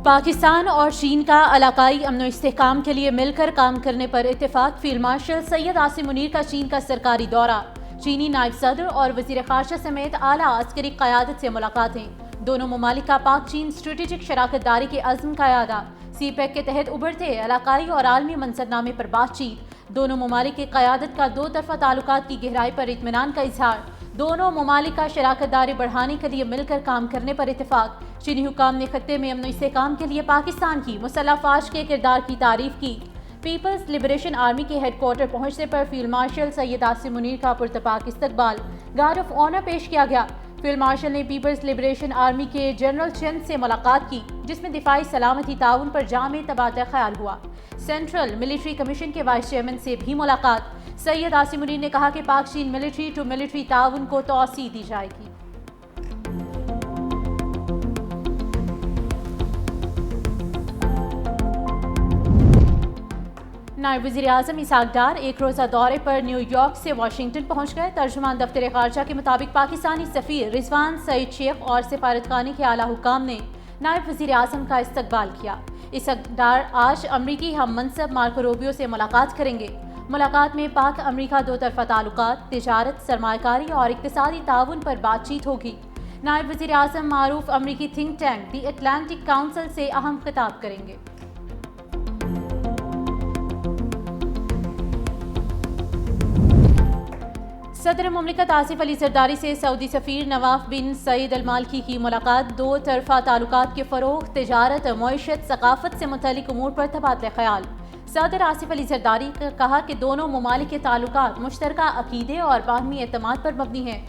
پاکستان اور چین کا علاقائی امن و استحکام کے لیے مل کر کام کرنے پر اتفاق۔ فیلڈ مارشل سید عاصم منیر کا چین کا سرکاری دورہ، چینی نائب صدر اور وزیر خارجہ سمیت اعلیٰ عسکری قیادت سے ملاقاتیں۔ دونوں ممالک کا پاک چین اسٹریٹجک شراکت داری کے عزم کا اعادہ۔ سی پیک کے تحت ابھرتے علاقائی اور عالمی منصبنامے پر بات چیت۔ دونوں ممالک کی قیادت کا دو طرفہ تعلقات کی گہرائی پر اطمینان کا اظہار۔ دونوں ممالک کا شراکت داری بڑھانے کے لیے مل کر کام کرنے پر اتفاق۔ چینی حکام نے خطے میں امن و استحکام کے لیے پاکستان کی مسلح افواج کے کردار کی تعریف کی۔ پیپلز لبریشن آرمی کے ہیڈ کوارٹر پہنچنے پر فیلڈ مارشل سید عاصم منیر کا پرتپاک استقبال، گارڈ آف آنر پیش کیا گیا۔ فیلڈ مارشل نے پیپلز لبریشن آرمی کے جنرل چند سے ملاقات کی، جس میں دفاعی سلامتی تعاون پر جامع تبادلہ خیال ہوا۔ سینٹرل ملٹری کمیشن کے وائس چیئرمین سے بھی ملاقات۔ سید عاصم منیر نے کہا کہ پاک چین ملٹری ٹو ملٹری تعاون کو توسیع دی جائے گی۔ نائب وزیر اعظم اسحاق ڈار ایک روزہ دورے پر نیو یارک سے واشنگٹن پہنچ گئے۔ ترجمان دفتر خارجہ کے مطابق پاکستانی سفیر رضوان سعید شیخ اور سفارت خانے کے اعلیٰ حکام نے نائب وزیر اعظم کا استقبال کیا۔ اسحاق ڈار آج امریکی ہم منصب مارکو روبیو سے ملاقات کریں گے۔ ملاقات میں پاک امریکہ دو طرفہ تعلقات، تجارت، سرمایہ کاری اور اقتصادی تعاون پر بات چیت ہوگی۔ نائب وزیر اعظم معروف امریکی تھنک ٹینک دی اٹلانٹک کونسل سے اہم خطاب کریں گے۔ صدر مملکت آصف علی زرداری سے سعودی سفیر نواف بن سعید المالکی کی ملاقات۔ دو طرفہ تعلقات کے فروغ، تجارت، معیشت، ثقافت سے متعلق امور پر تبادلہ خیال۔ صدر آصف علی زرداری نے کہا کہ دونوں ممالک کے تعلقات مشترکہ عقیدے اور باہمی اعتماد پر مبنی ہیں۔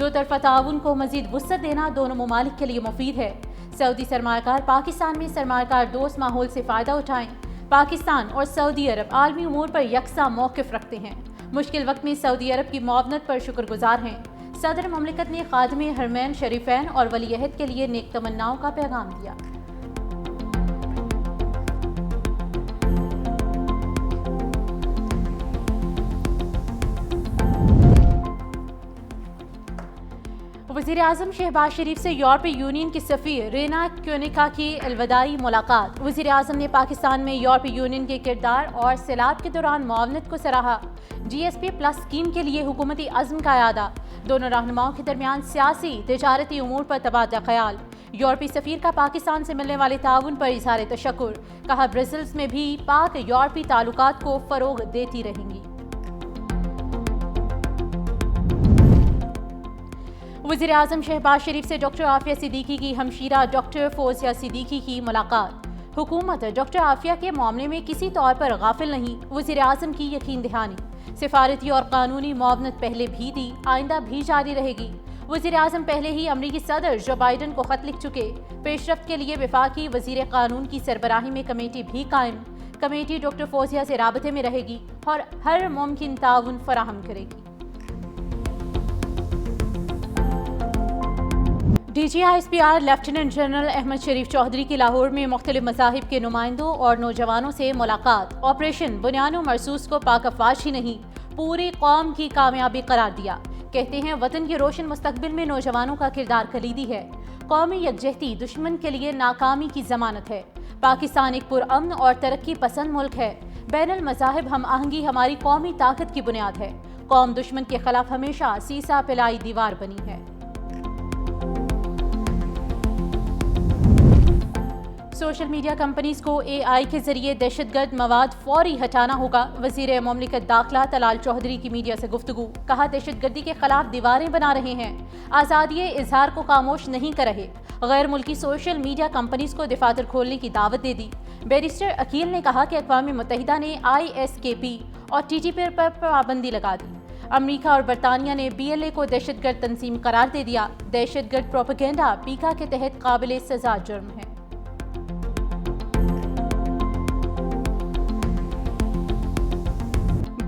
دو طرفہ تعاون کو مزید وسعت دینا دونوں ممالک کے لیے مفید ہے۔ سعودی سرمایہ کار پاکستان میں سرمایہ کار دوست ماحول سے فائدہ اٹھائیں۔ پاکستان اور سعودی عرب عالمی امور پر یکساں موقف رکھتے ہیں۔ مشکل وقت میں سعودی عرب کی معاونت پر شکر گزار ہیں۔ صدر مملکت نے خادم حرمین شریفین اور ولی عہد کے لیے نیک تمناؤں کا پیغام دیا۔ وزیر اعظم شہباز شریف سے یورپی یونین کی سفیر رینا کیونیکا کی الوداعی ملاقات۔ وزیر اعظم نے پاکستان میں یورپی یونین کے کردار اور سیلاب کے دوران معاونت کو سراہا۔ جی ایس پی پلس اسکیم کے لیے حکومتی عزم کا اعادہ۔ دونوں رہنماؤں کے درمیان سیاسی تجارتی امور پر تبادلہ خیال۔ یورپی سفیر کا پاکستان سے ملنے والے تعاون پر اظہار تشکر۔ کہا برسلز میں بھی پاک یورپی تعلقات کو فروغ دیتی رہیں گی۔ وزیر اعظم شہباز شریف سے ڈاکٹر عافیہ صدیقی کی ہمشیرہ ڈاکٹر فوزیہ صدیقی کی ملاقات۔ حکومت ڈاکٹر عافیہ کے معاملے میں کسی طور پر غافل نہیں، وزیر اعظم کی یقین دہانی۔ سفارتی اور قانونی معاونت پہلے بھی دی، آئندہ بھی جاری رہے گی۔ وزیر اعظم پہلے ہی امریکی صدر جو بائیڈن کو خط لکھ چکے۔ پیش رفت کے لیے وفاقی وزیر قانون کی سربراہی میں کمیٹی بھی قائم۔ کمیٹی ڈاکٹر فوزیہ سے رابطے میں رہے گی اور ہر ممکن تعاون فراہم کرے گی۔ D G I S P R lieutenant general Ahmed Sharif Chaudhry کی لاہور میں مختلف مذاہب کے نمائندوں اور نوجوانوں سے ملاقات۔ آپریشن بنیان و مرصوص کو پاک افواج ہی نہیں، پوری قوم کی کامیابی قرار دیا۔ کہتے ہیں وطن کے روشن مستقبل میں نوجوانوں کا کردار کلیدی ہے۔ قومی یکجہتی دشمن کے لیے ناکامی کی ضمانت ہے۔ پاکستان ایک پرامن اور ترقی پسند ملک ہے۔ بین المذاہب ہم آہنگی ہماری قومی طاقت کی بنیاد ہے۔ قوم دشمن کے خلاف ہمیشہ سیسا پلائی دیوار بنی ہے۔ سوشل میڈیا کمپنیز کو اے آئی کے ذریعے دہشت گرد مواد فوری ہٹانا ہوگا۔ وزیر مملکت داخلہ طلال چودھری کی میڈیا سے گفتگو۔ کہا دہشت گردی کے خلاف دیواریں بنا رہے ہیں، آزادی اظہار کو خاموش نہیں کر رہے۔ غیر ملکی سوشل میڈیا کمپنیز کو دفاتر کھولنے کی دعوت دے دی۔ بیرسٹر عقیل نے کہا کہ اقوام متحدہ نے ISKP اور TTP پر پابندی لگا دی۔ امریکہ اور برطانیہ نے BLA کو دہشت گرد تنظیم قرار دے دیا۔ دہشت گرد پروپیگنڈا پیکا کے تحت قابل سزا جرم ہے۔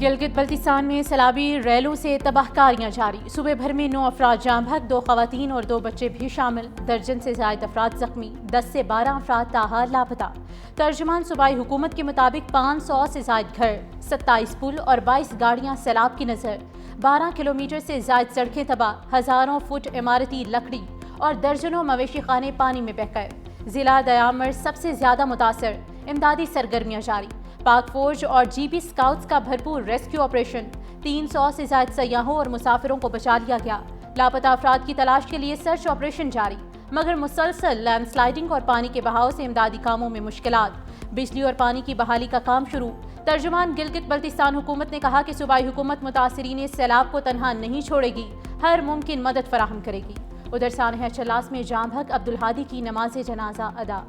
گلگت بلتستان میں سیلابی ریلوں سے تباہ کاریاں جاری۔ صوبے بھر میں 9 افراد جاں بحق، 2 خواتین اور 2 بچے بھی شامل۔ درجن سے زائد افراد زخمی، 10 سے 12 افراد تاحال لاپتہ۔ ترجمان صوبائی حکومت کے مطابق 500 سے زائد گھر، 27 پل اور 22 گاڑیاں سیلاب کی نظر۔ 12 کلومیٹر سے زائد سڑکیں تباہ، ہزاروں فٹ عمارتی لکڑی اور درجنوں مویشی خانے پانی میں بہہ گئے۔ ضلع دیامر سب سے زیادہ متاثر، امدادی سرگرمیاں جاری، پاک فوج اور جی بی اسکاؤٹس کا بھرپور ریسکیو آپریشن، 300 سے زائد سیاحوں اور مسافروں کو بچا لیا گیا، لاپتہ افراد کی تلاش کے لیے سرچ آپریشن جاری، مگر مسلسل لینڈ سلائیڈنگ اور پانی کے بہاؤ سے امدادی کاموں میں مشکلات، بجلی اور پانی کی بحالی کا کام شروع۔ ترجمان گلگت بلتستان حکومت نے کہا کہ صوبائی حکومت متاثرین سیلاب کو تنہا نہیں چھوڑے گی، ہر ممکن مدد فراہم کرے گی۔ ادھر سانحہ چلاس میں جام حق عبدالہادی کی نماز جنازہ ادا۔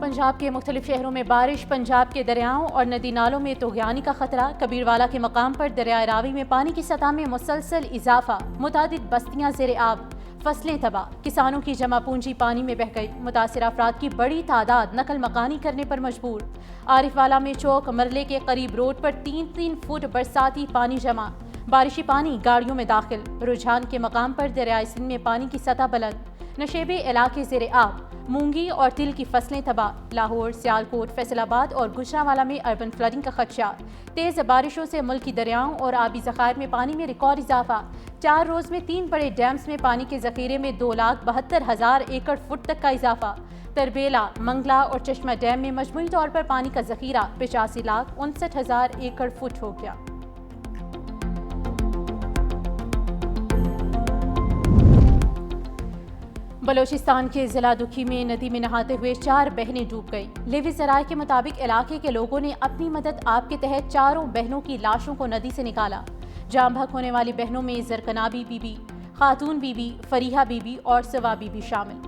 پنجاب کے مختلف شہروں میں بارش، پنجاب کے دریاؤں اور ندی نالوں میں طغیانی کا خطرہ، کبیروالا کے مقام پر دریائے راوی میں پانی کی سطح میں مسلسل اضافہ، متعدد بستیاں زیر آب، فصلیں تباہ، کسانوں کی جمع پونجی پانی میں بہہ گئی، متاثرہ افراد کی بڑی تعداد نقل مکانی کرنے پر مجبور۔ عارف والا میں چوک مرلے کے قریب روڈ پر 3 فٹ برساتی پانی جمع، بارشی پانی گاڑیوں میں داخل، رجحان کے مقام پر دریائے سندھ میں پانی کی سطح بلند، نشیبے علاقے زیر آب، مونگی اور تل کی فصلیں تباہ، لاہور، سیالکوٹ، فیصل آباد اور گجرانوالہ میں اربن فلڈنگ کا خدشہ، تیز بارشوں سے ملکی دریاؤں اور آبی ذخائر میں پانی میں ریکارڈ اضافہ، 4 روز میں 3 بڑے ڈیمز میں پانی کے ذخیرے میں 2,72,000 ایکڑ فٹ تک کا اضافہ، تربیلا، منگلا اور چشمہ ڈیم میں مجموعی طور پر پانی کا ذخیرہ 85,59,000 ایکڑ فٹ ہو گیا۔ بلوچستان کے ضلع دکھی میں ندی میں نہاتے ہوئے 4 بہنیں ڈوب گئیں۔ لیوی ذرائع کے مطابق علاقے کے لوگوں نے اپنی مدد آپ کے تحت 4 بہنوں کی لاشوں کو ندی سے نکالا۔ جام بحق ہونے والی بہنوں میں Zarkanabi Bibi, Khatoon Bibi, Fariha Bibi اور سوا بی بی شامل۔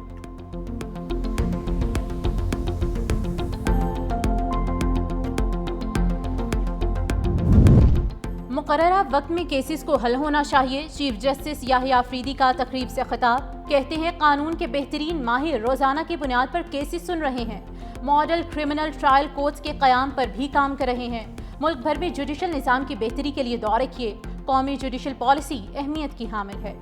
مقررہ وقت میں کیسز کو حل ہونا چاہیے، چیف جسٹس یحییٰ آفریدی کا تقریب سے خطاب، کہتے ہیں قانون کے بہترین ماہر روزانہ کی بنیاد پر کیسز سن رہے ہیں، ماڈل کرمنل ٹرائل کورٹس کے قیام پر بھی کام کر رہے ہیں، ملک بھر میں جوڈیشل نظام کی بہتری کے لیے دورے کیے، قومی جوڈیشل پالیسی اہمیت کی حامل ہے۔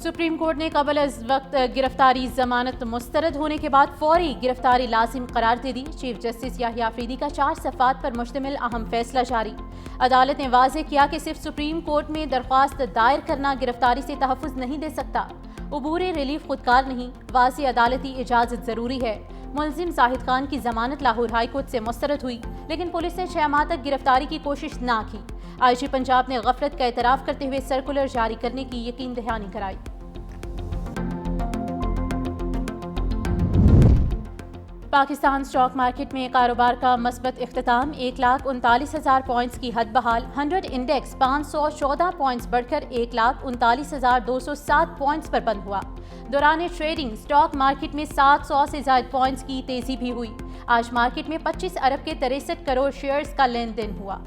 سپریم کورٹ نے قبل از وقت گرفتاری ضمانت مسترد ہونے کے بعد فوری گرفتاری لازم قرار دے دی۔ چیف جسٹس یحییٰ آفریدی کا 4 صفحات پر مشتمل اہم فیصلہ جاری۔ عدالت نے واضح کیا کہ صرف سپریم کورٹ میں درخواست دائر کرنا گرفتاری سے تحفظ نہیں دے سکتا، عبور ریلیف خودکار نہیں، واضح عدالتی اجازت ضروری ہے۔ ملزم زاہد خان کی ضمانت لاہور ہائی کورٹ سے مسترد ہوئی، لیکن پولیس نے 6 ماہ تک گرفتاری کی کوشش نہ کی۔ آئی جی پنجاب نے غفلت کا اعتراف کرتے ہوئے سرکولر جاری کرنے کی یقین دہانی کرائی۔ پاکستان اسٹاک مارکیٹ میں کاروبار کا مثبت اختتام، 1,39,000 پوائنٹس کی حد بحال، 100 انڈیکس 514 پوائنٹس بڑھ کر 1,39,207 پوائنٹس پر بند ہوا۔ دوران ٹریڈنگ اسٹاک مارکیٹ میں 700 سے زائد پوائنٹس کی تیزی بھی ہوئی۔ آج مارکیٹ میں 25 ارب کے 63 کروڑ شیئرز کا لین دین ہوا۔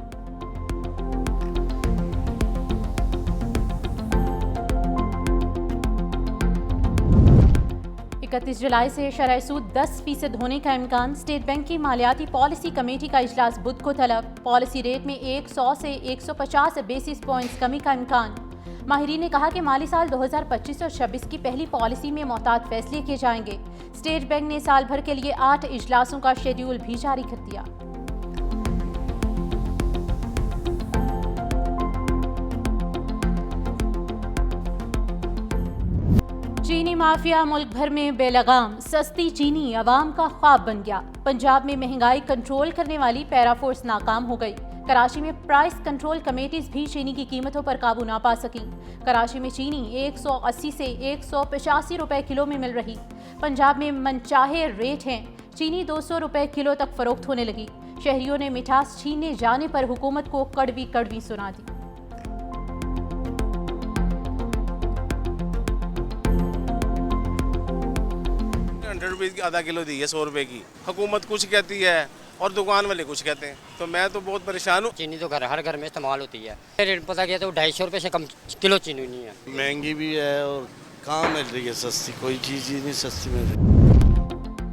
31 جولائی سے شرح سود 10% ہونے کا امکان، اسٹیٹ بینک کی مالیاتی پالیسی کمیٹی کا اجلاس بدھ کو طلب، پالیسی ریٹ میں 100 سے 150 بیسس پوائنٹس کمی کا امکان۔ ماہرین نے کہا کہ مالی سال 2025 اور 26 کی پہلی پالیسی میں محتاط فیصلے کیے جائیں گے۔ اسٹیٹ بینک نے سال بھر کے لیے 8 اجلاسوں کا شیڈیول بھی جاری کر دیا۔ چینی مافیا ملک بھر میں بے لگام، سستی چینی عوام کا خواب بن گیا۔ پنجاب میں مہنگائی کنٹرول کرنے والی پیرا فورس ناکام ہو گئی۔ کراچی میں پرائس کنٹرول کمیٹیز بھی چینی کی قیمتوں پر قابو نہ پا سکیں۔ کراچی میں چینی 180 سے 185 روپے کلو میں مل رہی۔ پنجاب میں منچاہے ریٹ ہیں، چینی 200 روپے کلو تک فروخت ہونے لگی۔ شہریوں نے مٹھاس چھیننے جانے پر حکومت کو کڑوی کڑوی سنا دی۔ 100 روپے کی آدھا کلو دی ہے 100 روپے کی، حکومت کچھ کہتی ہے اور دکان والے کچھ کہتے ہیں، تو میں تو بہت پریشان ہوں۔ چینی تو ہر گھر میں استعمال ہوتی ہے، ریٹ پتہ کیا تو 250 روپے سے کم کلو چینی نہیں ہے۔ مہنگی بھی ہے اور کہاں مل رہی ہے سستی، کوئی چیز ہی نہیں سستی مل رہی۔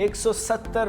$170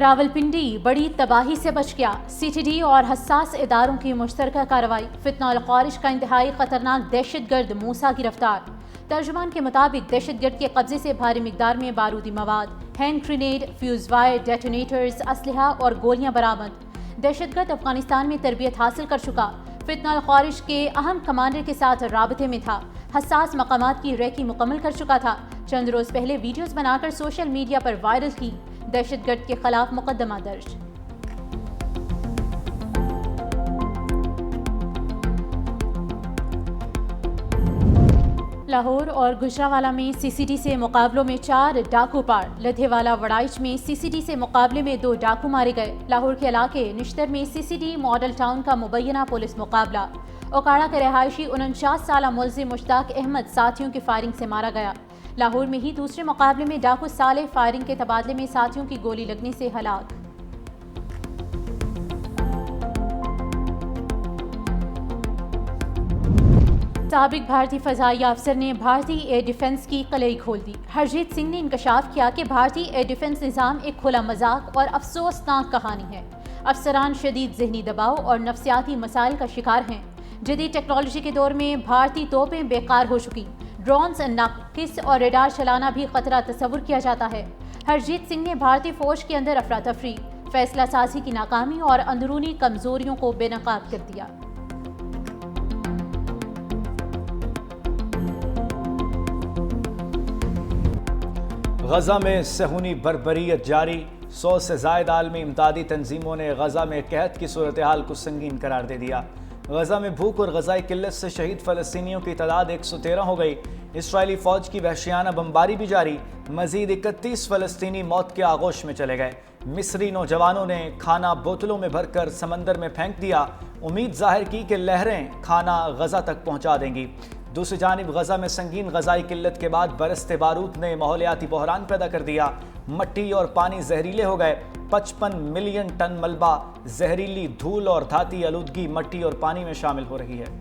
راولپنڈی بڑی تباہی سے بچ گیا، CTD اور حساس اداروں کی مشترکہ کارروائی، فتنہ الخوارج کا انتہائی خطرناک دہشت گرد موسیٰ گرفتار۔ ترجمان کے مطابق دہشت گرد کے قبضے سے بھاری مقدار میں بارودی مواد، hand grenade, fuse wire, detonators, اسلحہ اور گولیاں برآمد۔ دہشت گرد افغانستان میں تربیت حاصل کر چکا، فتنہ الخوارج کے اہم کمانڈر کے ساتھ رابطے میں تھا، حساس مقامات کی ریکی مکمل کر چکا تھا۔ چند روز پہلے ویڈیوز بنا کر سوشل میڈیا پر وائرل کی، دہشت گرد کے خلاف مقدمہ درج۔ لاہور اور گجرانوالہ میں CCD سے مقابلوں میں 4 ڈاکو پار، لدھیوالا وڑائچ میں CCD سے مقابلے میں 2 ڈاکو مارے گئے۔ لاہور کے علاقے نشتر میں CCD ماڈل ٹاؤن کا مبینہ پولیس مقابلہ، اوکاڑا کے رہائشی 49 سالہ ملزم مشتاق احمد ساتھیوں کی فائرنگ سے مارا گیا۔ لاہور میں ہی دوسرے مقابلے میں ڈاکو صالح فائرنگ کے تبادلے میں ساتھیوں کی گولی لگنے سے ہلاک۔ سابق بھارتی فضائی افسر نے بھارتی ایئر ڈیفنس کی قلعی کھول دی۔ ہرجیت سنگھ نے انکشاف کیا کہ بھارتی ایئر ڈیفنس نظام ایک کھلا مذاق اور افسوسناک کہانی ہے۔ افسران شدید ذہنی دباؤ اور نفسیاتی مسائل کا شکار ہیں۔ جدید ٹیکنالوجی کے دور میں بھارتی توپیں بیکار ہو چکی، ڈرونز ناقص اور ریڈار چلانا بھی خطرہ تصور کیا جاتا ہے۔ ہرجیت سنگھ نے بھارتی فوج کے اندر افراتفری، فیصلہ سازی کی ناکامی اور اندرونی کمزوریوں کو بے نقاب کر دیا۔ غزہ میں صہیونی بربریت جاری، 100 سے زائد عالمی امدادی تنظیموں نے غزہ میں قحط کی صورتحال کو سنگین قرار دے دیا۔ غزہ میں بھوک اور غذائی قلت سے شہید فلسطینیوں کی تعداد 113 ہو گئی۔ اسرائیلی فوج کی وحشیانہ بمباری بھی جاری، مزید 31 فلسطینی موت کے آغوش میں چلے گئے۔ مصری نوجوانوں نے کھانا بوتلوں میں بھر کر سمندر میں پھینک دیا، امید ظاہر کی کہ لہریں کھانا غزہ تک پہنچا دیں گی۔ دوسری جانب غزہ میں سنگین غذائی قلت کے بعد برستے بارود نے ماحولیاتی بحران پیدا کر دیا، مٹی اور پانی زہریلے ہو گئے۔ 55 ملین ٹن ملبہ، زہریلی دھول اور دھاتی آلودگی مٹی اور پانی میں شامل ہو رہی ہے۔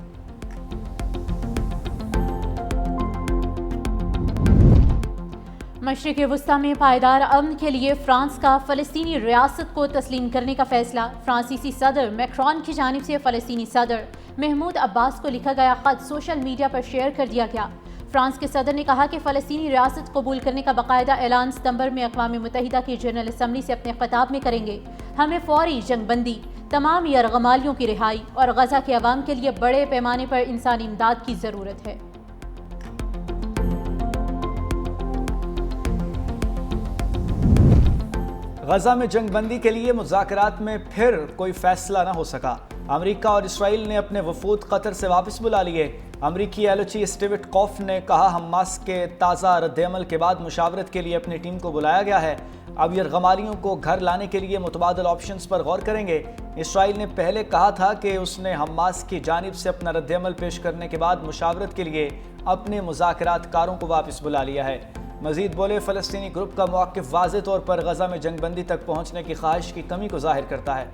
مشرق وسطیٰ میں پائیدار امن کے لیے فرانس کا فلسطینی ریاست کو تسلیم کرنے کا فیصلہ۔ فرانسیسی صدر میکرون کی جانب سے فلسطینی صدر محمود عباس کو لکھا گیا خط سوشل میڈیا پر شیئر کر دیا گیا۔ فرانس کے صدر نے کہا کہ فلسطینی ریاست قبول کرنے کا باقاعدہ اعلان ستمبر میں اقوام متحدہ کی جنرل اسمبلی سے اپنے خطاب میں کریں گے۔ ہمیں فوری جنگ بندی، تمام یرغمالیوں کی رہائی اور غزہ کے عوام کے لیے بڑے پیمانے پر انسانی امداد کی ضرورت ہے۔ غزہ میں جنگ بندی کے لیے مذاکرات میں پھر کوئی فیصلہ نہ ہو سکا۔ امریکہ اور اسرائیل نے اپنے وفود قطر سے واپس بلا لیے۔ امریکی ایلچی اسٹیوٹ کوف نے کہا حماس کے تازہ رد عمل کے بعد مشاورت کے لیے اپنی ٹیم کو بلایا گیا ہے۔ اب یرغمالیوں کو گھر لانے کے لیے متبادل آپشنز پر غور کریں گے۔ اسرائیل نے پہلے کہا تھا کہ اس نے حماس کی جانب سے اپنا رد عمل پیش کرنے کے بعد مشاورت کے لیے اپنے مذاکرات کاروں کو واپس بلا لیا ہے۔ مزید بولے، فلسطینی گروپ کا موقف واضح طور پر غزہ میں جنگ بندی تک پہنچنے کی خواہش کی کمی کو ظاہر کرتا ہے۔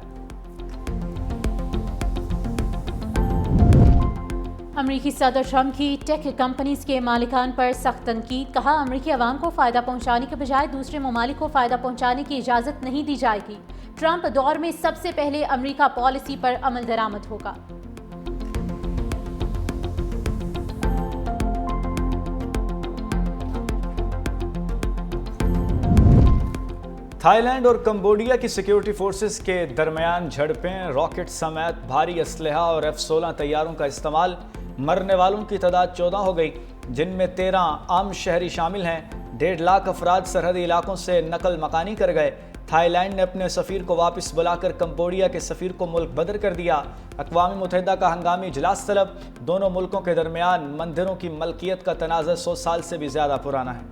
امریکی صدر ٹرمپ کی ٹیک کمپنیز کے مالکان پر سخت تنقید، کہا امریکی عوام کو فائدہ پہنچانے کے بجائے دوسرے ممالک کو فائدہ پہنچانے کی اجازت نہیں دی جائے گی۔ ٹرمپ دور میں سب سے پہلے امریکہ پالیسی پر عمل درآمد ہوگا۔ تھائی لینڈ اور کمبوڈیا کی سیکیورٹی فورسز کے درمیان جھڑپیں، راکٹ سمیت بھاری اسلحہ اور F-16 طیاروں کا استعمال، مرنے والوں کی تعداد 14 ہو گئی، جن میں 13 عام شہری شامل ہیں۔ 1.5 لاکھ افراد سرحدی علاقوں سے نقل مکانی کر گئے۔ تھائی لینڈ نے اپنے سفیر کو واپس بلا کر کمبوڈیا کے سفیر کو ملک بدر کر دیا۔ اقوام متحدہ کا ہنگامی اجلاس طلب، دونوں ملکوں کے درمیان مندروں کی ملکیت کا تنازع 100 سال سے بھی زیادہ پرانا ہے۔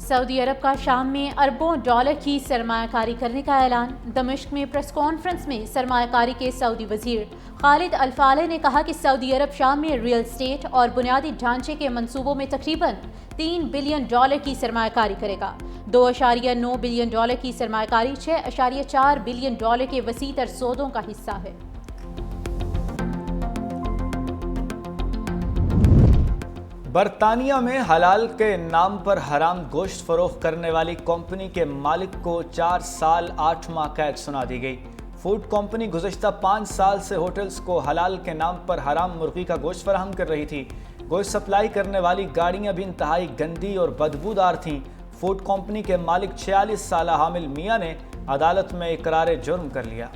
سعودی عرب کا شام میں اربوں ڈالر کی سرمایہ کاری کرنے کا اعلان۔ دمشق میں پریس کانفرنس میں سرمایہ کاری کے سعودی وزیر خالد الفالح نے کہا کہ سعودی عرب شام میں ریل اسٹیٹ اور بنیادی ڈھانچے کے منصوبوں میں تقریباً $3 بلین کی سرمایہ کاری کرے گا۔ $2.9 بلین کی سرمایہ کاری $6.4 بلین کے وسیع تر سودوں کا حصہ ہے۔ برطانیہ میں حلال کے نام پر حرام گوشت فروخت کرنے والی کمپنی کے مالک کو 4 سال 8 ماہ قید سنا دی گئی۔ فوڈ کمپنی گزشتہ 5 سال سے ہوٹلز کو حلال کے نام پر حرام مرغی کا گوشت فراہم کر رہی تھی۔ گوشت سپلائی کرنے والی گاڑیاں بھی انتہائی گندی اور بدبودار تھیں۔ فوڈ کمپنی کے مالک 46 سالہ حامل میاں نے عدالت میں اقرار جرم کر لیا۔